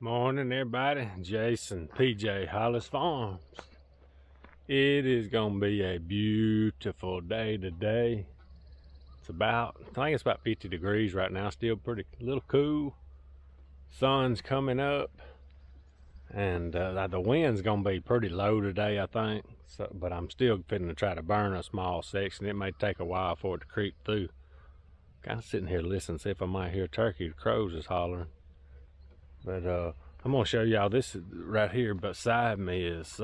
Morning, everybody. Jason, PJ, Hollis Farms. It is gonna be a beautiful day today. I think it's about 50 degrees right now. Still pretty, a little cool. Sun's coming up, and the wind's gonna be pretty low today, I think. So, but I'm still fitting to try to burn a small section. It may take a while for it to creep through. Kind of sitting here listening, see if I might hear turkey. The crows is hollering. But I'm gonna show y'all this right here beside me is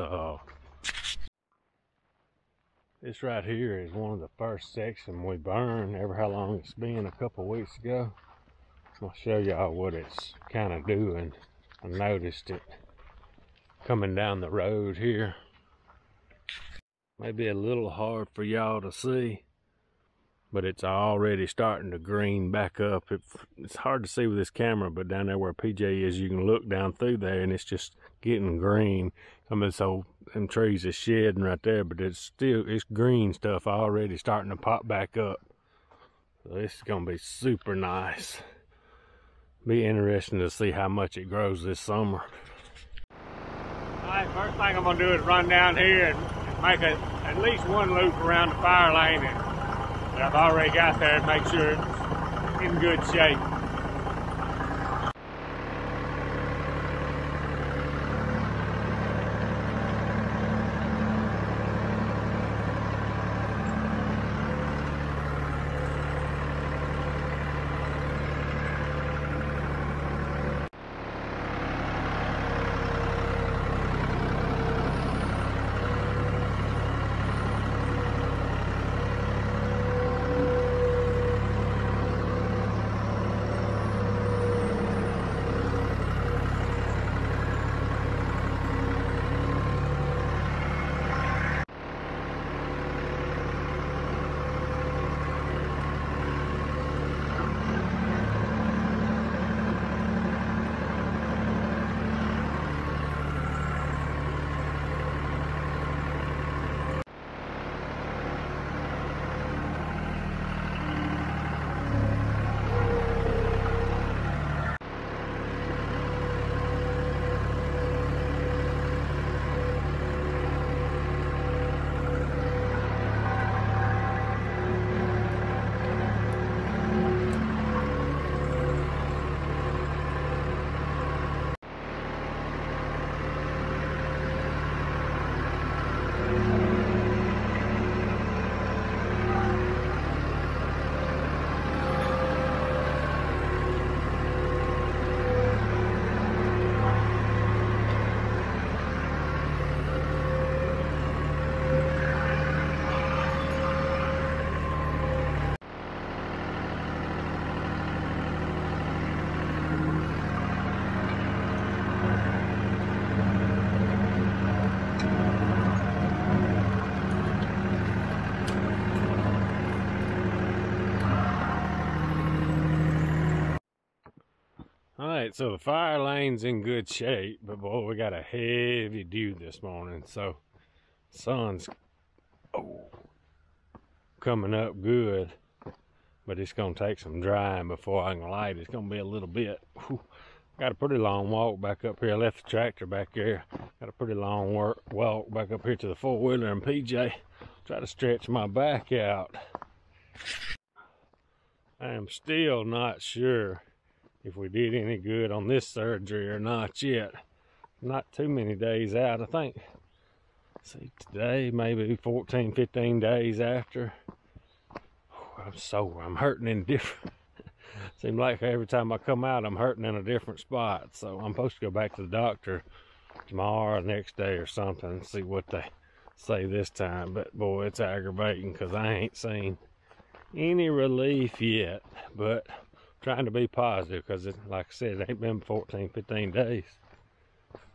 this right here is one of the first sections we burned ever how long it's been a couple weeks ago. I'm gonna show y'all what it's kind of doing. I noticed it coming down the road here. Maybe a little hard for y'all to see, but it's already starting to green back up. It's hard to see with this camera, but down there where PJ is, you can look down through there and it's just getting green. So them trees is shedding right there, but it's green stuff already starting to pop back up. So this is gonna be super nice. Be interesting to see how much it grows this summer. All right, first thing I'm gonna do is run down here and make at least one loop around the fire lane that I've already got there to make sure it's in good shape. Alright, so the fire lane's in good shape, but boy, we got a heavy dew this morning, so sun's coming up good, but it's gonna take some drying before I can light it. It's gonna be a little bit. Got a pretty long walk back up here. I left the tractor back there. Got a pretty long walk back up here to the four-wheeler, and PJ try to stretch my back out. I am still not sure if we did any good on this surgery or not yet. Not too many days out, I think. See, today maybe 14, 15 days after. I'm hurting in different. Seems like every time I come out, I'm hurting in a different spot. So I'm supposed to go back to the doctor tomorrow or next day or something and see what they say this time. But boy, it's aggravating because I ain't seen any relief yet. But trying to be positive because, like I said, it ain't been 14, 15 days.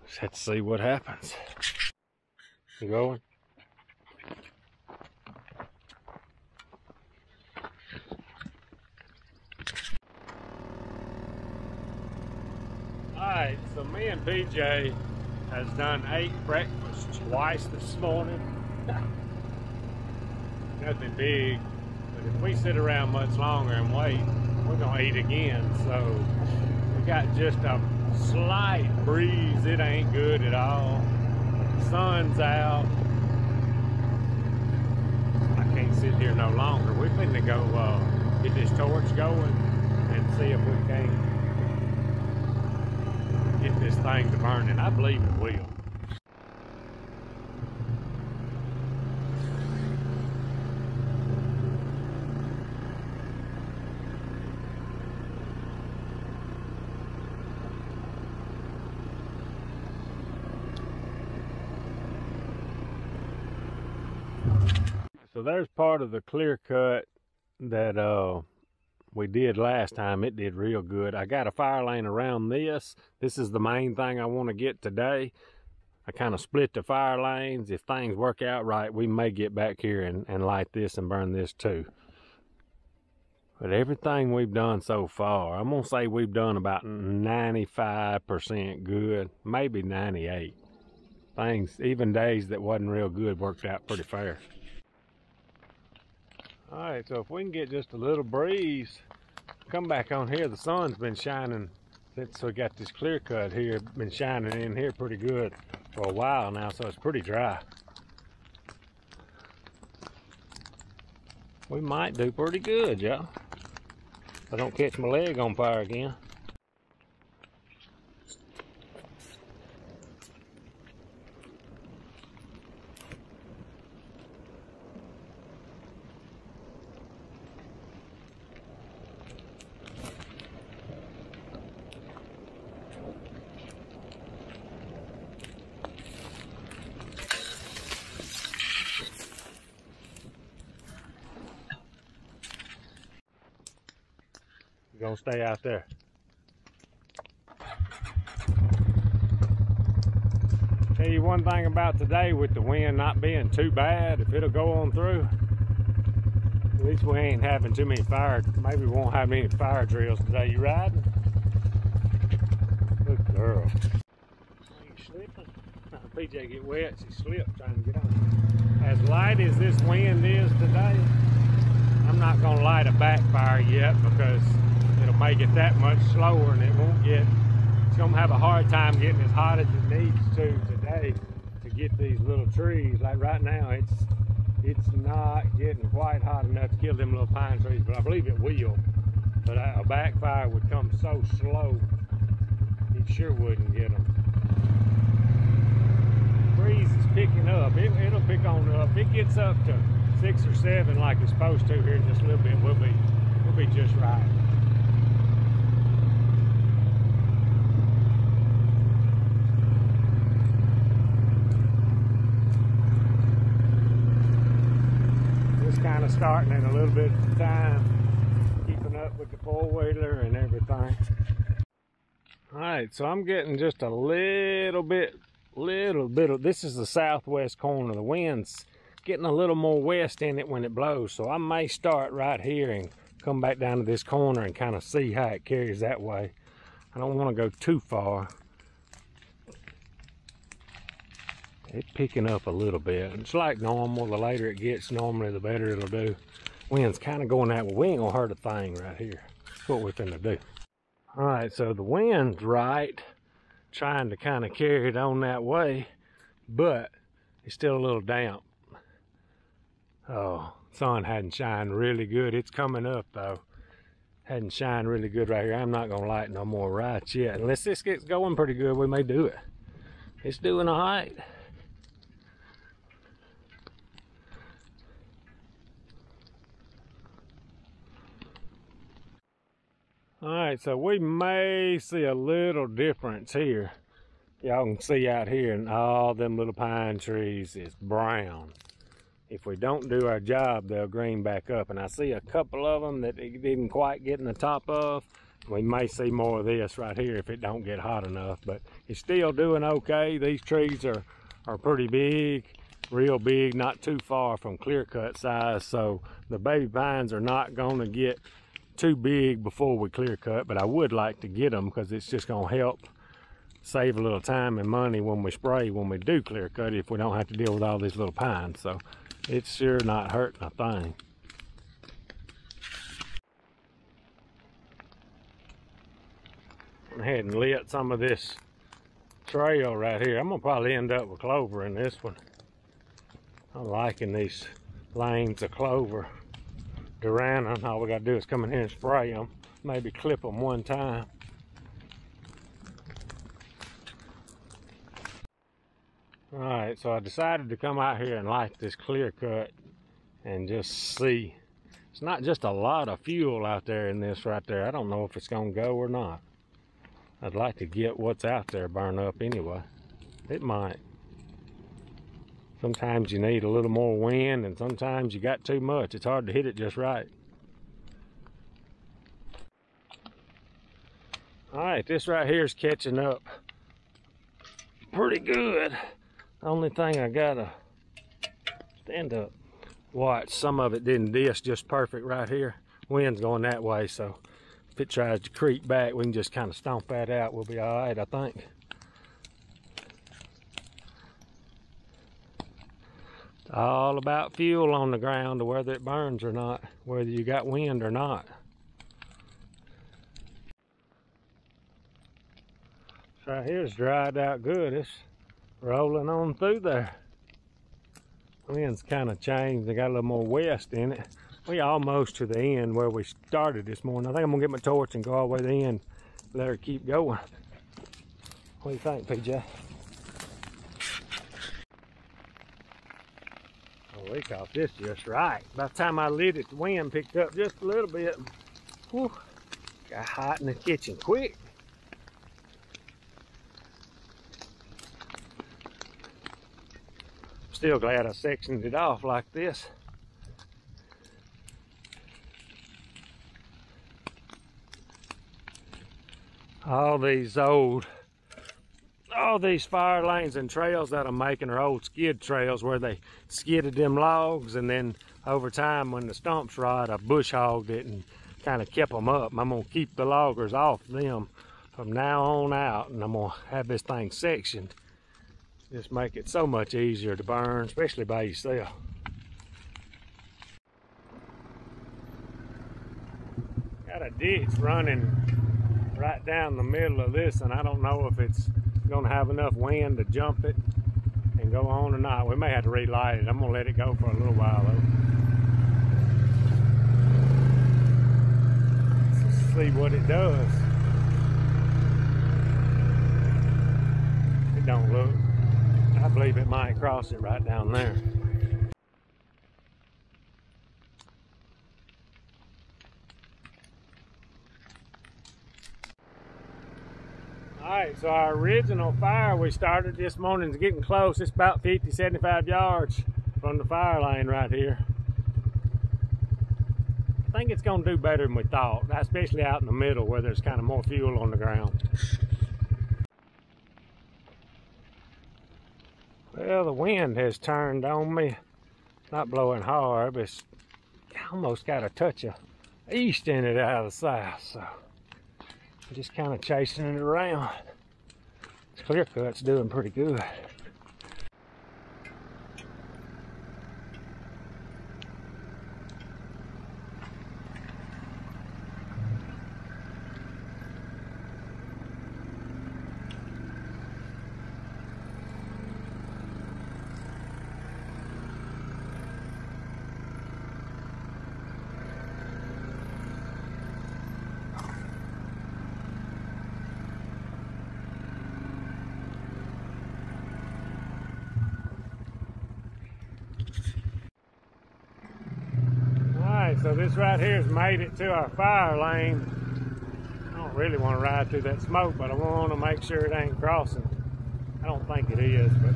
Just have to see what happens. You going? Alright, so me and PJ has ate breakfast twice this morning. Nothing big, but if we sit around much longer and wait, we're gonna eat again. So We got just a slight breeze. It ain't good at all. Sun's out. I can't sit here no longer. We're finna go get this torch going and see if we can get this thing to burning. I believe it will. So there's part of the clear cut that we did last time. It did real good. I got a fire lane around this. This is the main thing I want to get today. I kind of split the fire lanes. If things work out right, we may get back here and light this and burn this too. But everything we've done so far, I'm going to say we've done about 95% good, maybe 98. Things, even days that wasn't real good, worked out pretty fair. All right, so if we can get just a little breeze, come back on here. The sun's been shining since we got this clear cut here, been shining in here pretty good for a while now, so it's pretty dry. We might do pretty good, y'all. If I don't catch my leg on fire again. Gonna stay out there. Tell you one thing about today, with the wind not being too bad, if it'll go on through, at least we ain't having too many fire. Maybe we won't have any fire drills today. You riding? Good girl. You slipping? PJ get wet. She slipped trying to get on. As light as this wind is today, I'm not gonna light a backfire yet because it'll make it that much slower and it won't get, it's gonna have a hard time getting as hot as it needs to today to get these little trees. Like right now, it's not getting quite hot enough to kill them little pine trees, but I believe it will. But a backfire would come so slow, it sure wouldn't get them. Breeze is picking up. It'll pick on up. It gets up to 6 or 7 like it's supposed to here in just a little bit. We'll be just right. Kind of starting in a little bit of time, keeping up with the four-wheeler and everything. All right, so I'm getting just a little bit of, this is the southwest corner. The wind's getting a little more west in it when it blows, so I may start right here and come back down to this corner and kind of see how it carries that way. I don't want to go too far. It's picking up a little bit. It's like normal. The later it gets, normally the better it'll do. Wind's kind of going that way. We ain't gonna hurt a thing right here. That's what we're finna do. All right, so the wind's right, trying to kind of carry it on that way, but it's still a little damp. Oh, sun hadn't shined really good. It's coming up though. Hadn't shined really good right here. I'm not gonna light no more right yet. Unless this gets going pretty good, we may do it. It's doing all right. All right, so we may see a little difference here. Y'all can see out here, and all them little pine trees is brown. If we don't do our job, they'll green back up. And I see a couple of them that it didn't quite get in the top of. We may see more of this right here if it don't get hot enough, but it's still doing okay. These trees are pretty big, real big, not too far from clear cut size. So the baby pines are not gonna get too big before we clear cut, but I would like to get them because it's just gonna help save a little time and money when we spray, when we do clear cut, if we don't have to deal with all these little pines. So it's sure not hurting a thing. ahead and lit some of this trail right here. I'm gonna probably end up with clover in this one. I'm liking these lanes of clover around, and all we gotta do is come in here and spray them, maybe clip them one time. All right, so I decided to come out here and light this clear cut and just see. It's not just a lot of fuel out there in this right there. I don't know if it's gonna go or not. I'd like to get what's out there burn up anyway. It might. Sometimes you need a little more wind, and sometimes you got too much. It's hard to hit it just right. All right, this right here is catching up pretty good. The only thing I gotta stand up. Watch, some of it didn't disc just perfect right here. Wind's going that way, so if it tries to creep back, we can just kind of stomp that out. We'll be all right, I think. It's all about fuel on the ground, whether it burns or not, whether you got wind or not. So right here's dried out good. It's rolling on through there. Wind's kind of changed. They got a little more west in it. We almost to the end where we started this morning. I think I'm gonna get my torch and go all the way to the end. Let her keep going. What do you think, PJ? Oh, we caught this just right. By the time I lit it, the wind picked up just a little bit. Whew. Got hot in the kitchen quick. Still glad I sectioned it off like this. All these fire lanes and trails that I'm making are old skid trails where they skidded them logs, and then over time when the stumps rot, I bush hogged it and kind of kept them up. I'm gonna keep the loggers off them from now on out, and I'm gonna have this thing sectioned. Just make it so much easier to burn, especially by yourself. Got a ditch running right down the middle of this, and I don't know if it's gonna have enough wind to jump it and go on or not. We may have to relight it. I'm gonna let it go for a little while though. Let's see what it does. It don't look. I believe it might cross it right down there. All right, so our original fire we started this morning is getting close. It's about 50, 75 yards from the fire lane right here. I think it's gonna do better than we thought, especially out in the middle where there's kind of more fuel on the ground. Well, the wind has turned on me. Not blowing hard, but it's almost got a touch of east in it out of the south. So I'm just kind of chasing it around. This clear cut's doing pretty good. So this right here has made it to our fire lane. I don't really want to ride through that smoke, but I want to make sure it ain't crossing. I don't think it is, but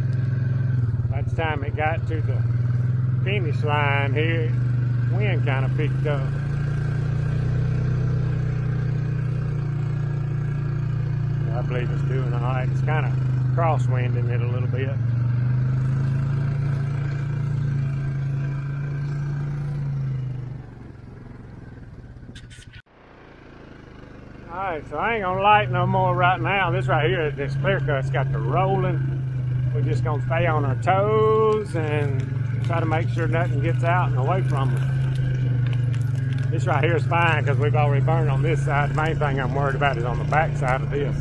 by the time it got to the finish line here, wind kind of picked up. I believe it's doing all right. It's kind of crosswinding it a little bit. Alright, so I ain't gonna light no more right now. This right here, this clear cut's got the rolling. We're just gonna stay on our toes and try to make sure nothing gets out and away from us. This right here is fine because we've already burned on this side. The main thing I'm worried about is on the back side of this.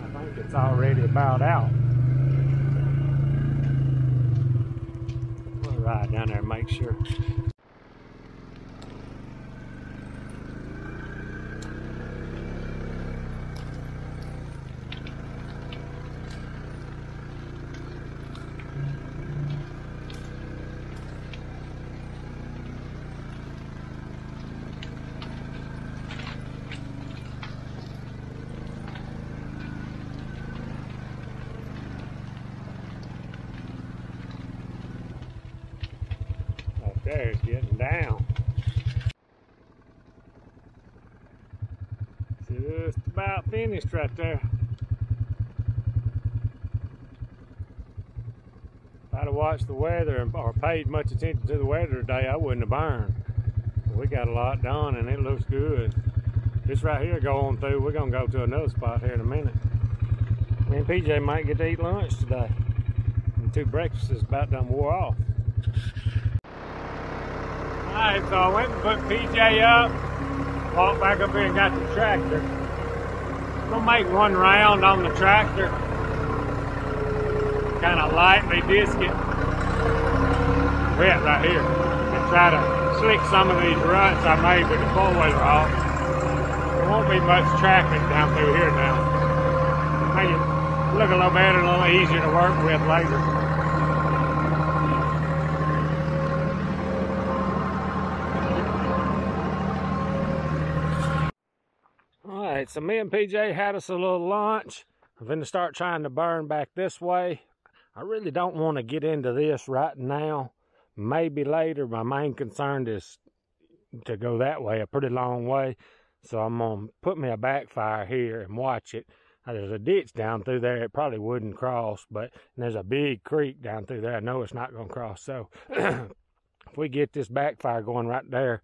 I think it's already about out. We'll ride down there and make sure. There, it's getting down. Just about finished right there. If I'd have watched the weather or paid much attention to the weather today, I wouldn't have burned. We got a lot done and it looks good. This right here going through, we're gonna go to another spot here in a minute. Me and PJ might get to eat lunch today. And 2 breakfasts is about done wore off. Alright, so I went and put PJ up, walked back up here and got the tractor. I'm gonna make one round on the tractor, kind of lightly disc it, wet right here, and try to slick some of these ruts I made with the 4-wheeler off. There won't be much traffic down through here now. Make it look a little better, a little easier to work with later. Alright, so me and PJ had us a little lunch. I'm going to start trying to burn back this way. I really don't want to get into this right now. Maybe later. My main concern is to go that way, a pretty long way. So I'm going to put me a backfire here and watch it. Now, there's a ditch down through there. It probably wouldn't cross, but there's a big creek down through there. I know it's not going to cross. So if we get this backfire going right there,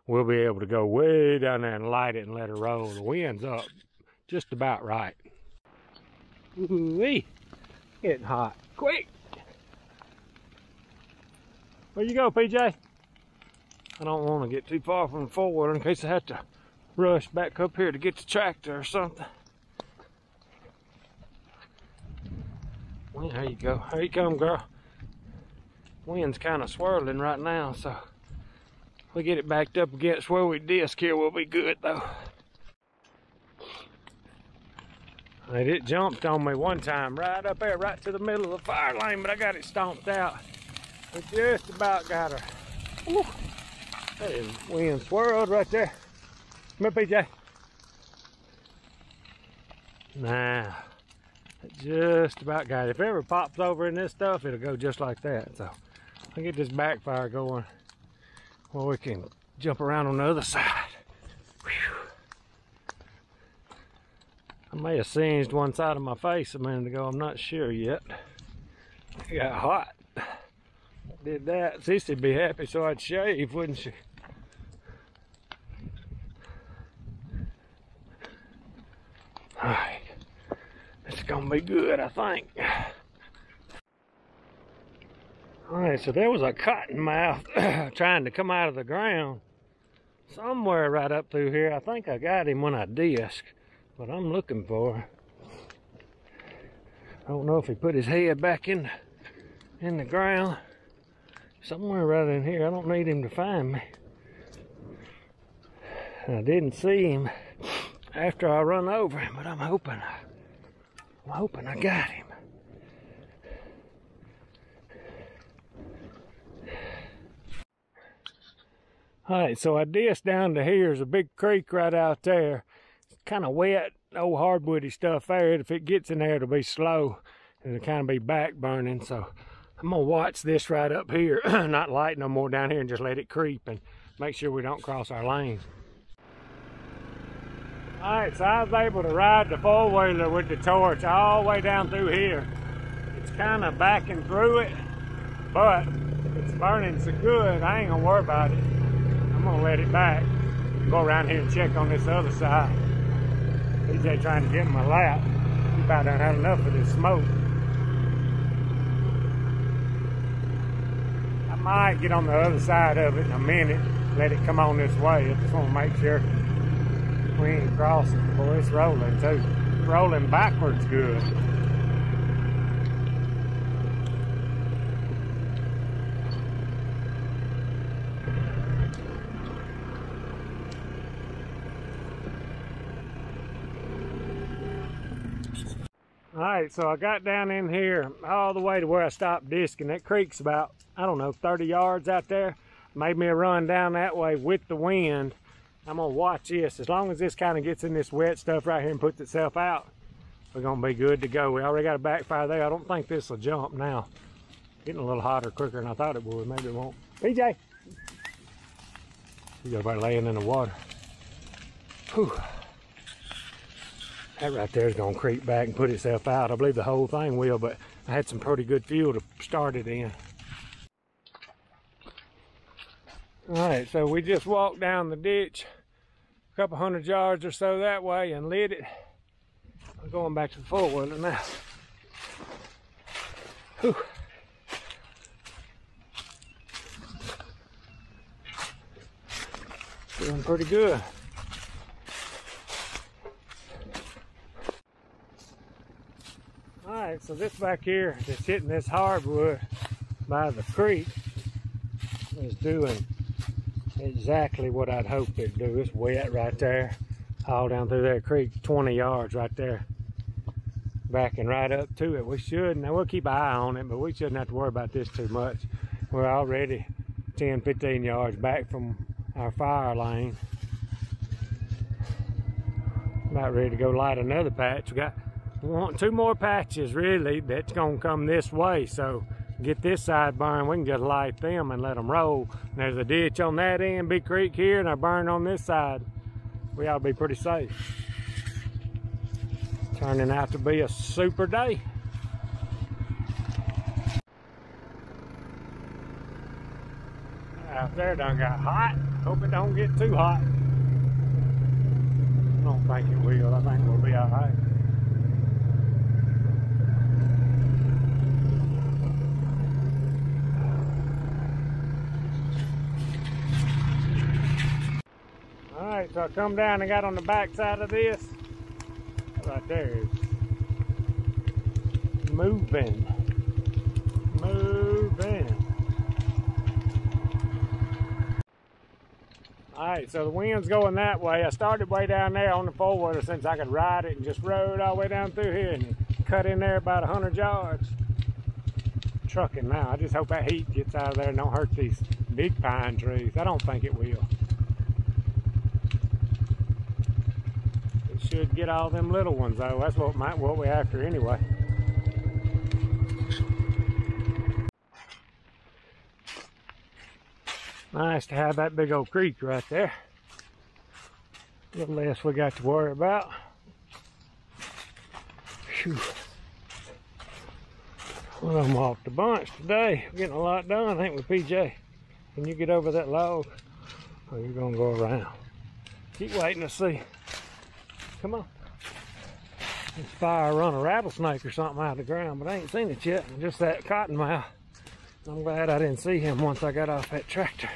we'll be able to go way down there and light it and let it roll. The wind's up just about right. Ooh-wee, getting hot. Quick! Where you go, PJ? I don't want to get too far from the 4-wheeler in case I have to rush back up here to get the tractor or something. Well, there you go. Here you come, girl. Wind's kind of swirling right now, so if we get it backed up against where we disc here, we'll be good though. It jumped on me one time right up there, right to the middle of the fire lane, but I got it stomped out. We just about got her. Woo. That is wind swirled right there. Come here, PJ. Nah, it just about got it. If it ever pops over in this stuff, it'll go just like that. So I'll get this backfire going. Well, we can jump around on the other side. Whew. I may have singed one side of my face a minute ago. I'm not sure yet. It got hot. Did that. Sissy'd be happy, so I'd shave, wouldn't she? Alright. It's gonna be good, I think. Alright, so there was a cottonmouth trying to come out of the ground somewhere right up through here. I think I got him when I disc, but I'm looking for him. I don't know if he put his head back in the ground. Somewhere right in here. I don't need him to find me. I didn't see him after I run over him, but I'm hoping I got him. Alright, so I disc down to here. There's a big creek right out there. It's kind of wet, old hardwoody stuff there. If it gets in there, it'll be slow and it'll kind of be back burning. So I'm going to watch this right up here, not light no more down here, and just let it creep and make sure we don't cross our lane. Alright, so I was able to ride the 4-wheeler with the torch all the way down through here. It's kind of backing through it, but it's burning so good, I ain't going to worry about it. I'm going to let it back, go around here and check on this other side. PJ trying to get in my lap. He about done had enough of this smoke. might get on the other side of it in a minute, let it come on this way. I just want to make sure we ain't crossing. Boy, it's rolling too. Rolling backwards good. Alright, so I got down in here all the way to where I stopped disking. That creek's about, I don't know, 30 yards out there. Made me a run down that way with the wind. I'm gonna watch this. As long as this kind of gets in this wet stuff right here and puts itself out, we're gonna be good to go. We already got a backfire there. I don't think this will jump now. Getting a little hotter quicker than I thought it would. Maybe it won't. PJ! You got everybody laying in the water. Whew. That right there is going to creep back and put itself out. I believe the whole thing will, but I had some pretty good fuel to start it in. Alright, so we just walked down the ditch a couple 100 yards or so that way and lit it. We're going back to the four-wheeler now. Whew. Feeling pretty good. Alright, so this back here that's hitting this hardwood by the creek is doing exactly what I'd hoped it'd do. It's wet right there, all down through that creek, 20 yards right there. Backing right up to it. We should, now we'll keep an eye on it, but we shouldn't have to worry about this too much. We're already 10, 15 yards back from our fire lane. About ready to go light another patch. We want 2 more patches really that's gonna come this way, so get this side burned, we can just light them and let them roll. And there's a ditch on that end, big creek here, and I burn on this side. We ought to be pretty safe. Turning out to be a super day. Out there done got hot. Hope it don't get too hot. I don't think it will. I think we'll be all right. Alright, so I come down and got on the back side of this. Right there is moving. Alright, so the wind's going that way. I started way down there on the four-wheeler since I could ride it and just rode all the way down through here and cut in there about 100 yards. Trucking now. I just hope that heat gets out of there and don't hurt these big pine trees. I don't think it will. Should get all them little ones though. That's what we're after anyway. Nice to have that big old creek right there. A little less we got to worry about. Whew. Well, I'm off the bunch today. We're getting a lot done, ain't we, PJ? Can you get over that log? Or you're gonna go around? Keep waiting to see. Come on. This fire run a rattlesnake or something out of the ground, but I ain't seen it yet. Just that cottonmouth. I'm glad I didn't see him once I got off that tractor.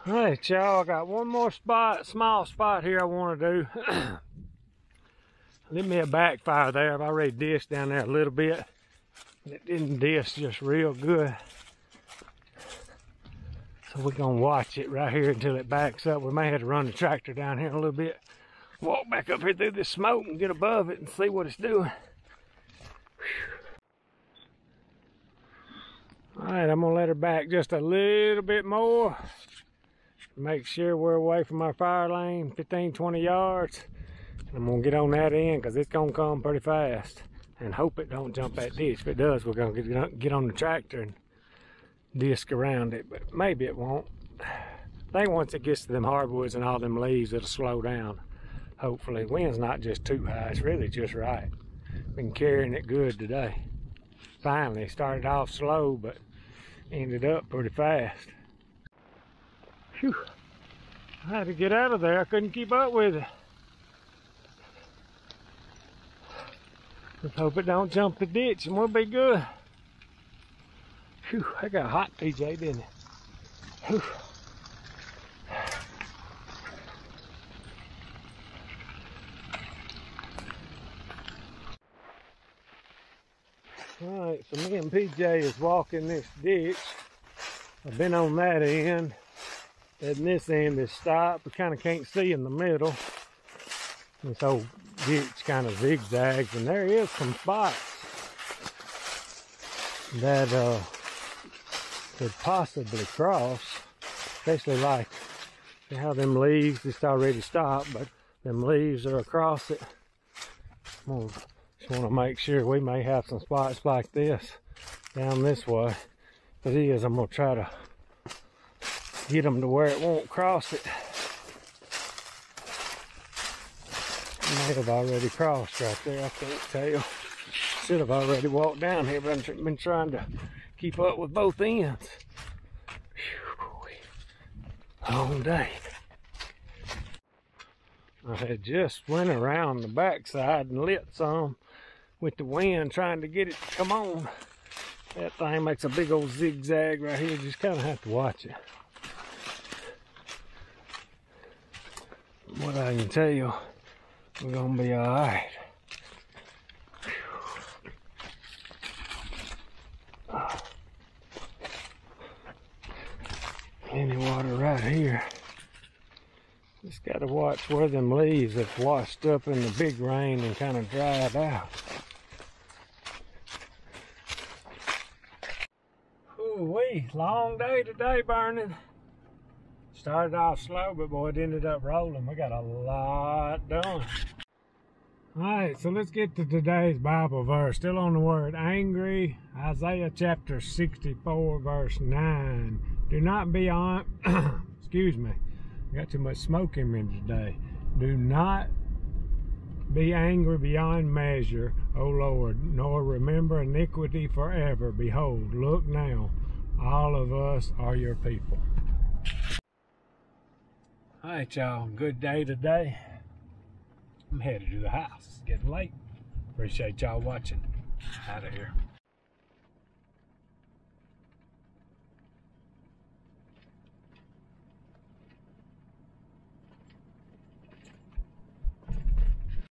Alright, y'all, I got one more small spot here I want to do. Let me a backfire there. I've already dished down there a little bit. It didn't dish just real good. So we're going to watch it right here until it backs up. We may have to run the tractor down here a little bit. Walk back up here through this smoke and get above it and see what it's doing. Alright, I'm going to let her back just a little bit more. Make sure we're away from our fire lane, 15, 20 yards. I'm going to get on that end because it's going to come pretty fast. And hope it don't jump that ditch. If it does, we're going to get on the tractor and disc around it, but maybe it won't. I think once it gets to them hardwoods and all them leaves, it'll slow down. Hopefully. Wind's not just too high, it's really just right. Been carrying it good today. Finally, started off slow, but ended up pretty fast. Whew. I had to get out of there. I couldn't keep up with it. Let's hope it don't jump the ditch and we'll be good. Whew, I got hot, PJ, didn't it? Whew. Alright, so me and PJ is walking this ditch. I've been on that end. And this end is stopped. We kind of can't see in the middle. This old ditch kind of zigzags, and there is some spots that could possibly cross, especially like how them leaves, it's already stopped, but them leaves are across it. Just want to make sure we may have some spots like this down this way. If it is, I'm going to try to get them to where it won't cross it. May have already crossed right there, I can't tell. Should have already walked down here, but I've been trying to keep up with both ends. Whew. Long day. I had just went around the backside and lit some with the wind, trying to get it to come on. That thing makes a big old zigzag right here. Just kind of have to watch it. What I can tell you, we're gonna be all right. Any water right here. Just gotta watch where them leaves have washed up in the big rain and kind of dried out. Ooh-wee, long day today burning. Started off slow, but boy, it ended up rolling. We got a lot done. Alright, so let's get to today's Bible verse. Still on the word angry. Isaiah chapter 64, verse 9. Do not be on, excuse me, I got too much smoke in me today. Do not be angry beyond measure, O Lord, nor remember iniquity forever. Behold, look now, all of us are your people. All right, y'all, good day today. I'm headed to the house. It's getting late. Appreciate y'all watching. Out of here.